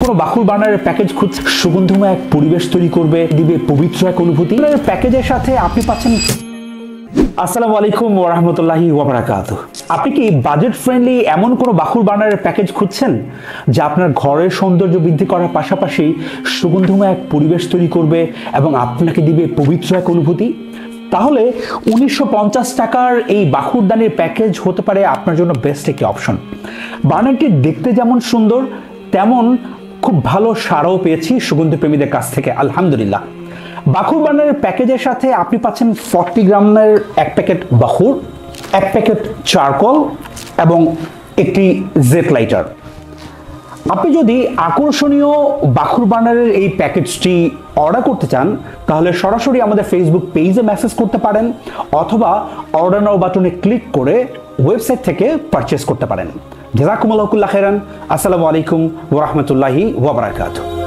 কোনো বাকুর বার্নারের প্যাকেজ খুঁজছেন, সুগন্ধময় এক পরিবেশ তৈরি করবে, দিবে পবিত্র এক অনুভূতি। প্যাকেজের সাথে আপনি পাচ্ছেন। আসসালামু আলাইকুম ওয়া রাহমাতুল্লাহি ওয়া বারাকাতুহু। আপনি কি বাজেট ফ্রেন্ডলি এমন কোনো বাকুর বার্নারের প্যাকেজ খুঁজছেন যা আপনার ঘরের সৌন্দর্য বৃদ্ধি করার পাশাপাশি সুগন্ধময় এক পরিবেশ তৈরি করবে এবং আপনাকে দিবে পবিত্র এক অনুভূতি? তাহলে 1950 টাকার এই বাকুরদানির প্যাকেজ হতে পারে আপনার জন্য বেস্ট একটি অপশন। বার্নারটি দেখতে যেমন সুন্দর, তেমন খুব ভালো সাড়াও পেয়েছি সুগন্ধি প্রেমীদের কাছ থেকে, আলহামদুলিল্লাহ। বাকুর বার্নারের প্যাকেজের সাথে আপনি পাচ্ছেন 40 গ্রামের এক প্যাকেট বাকুর, এক প্যাকেট চারকোল এবং একটি জেট লাইটার। আপনি যদি আকর্ষণীয় বাকুর বার্নারের এই প্যাকেজটি অর্ডার করতে চান তাহলে সরাসরি আমাদের ফেসবুক পেজে মেসেজ করতে পারেন অথবা অর্ডার নাও বাটনে ক্লিক করে ওয়েবসাইট থেকে পারচেজ করতে পারেন। জাযাকুমুল্লাহু খাইরান। আসসালামু আলাইকুম ওয়া রাহমাতুল্লাহি ওয়া বারাকাতুহু।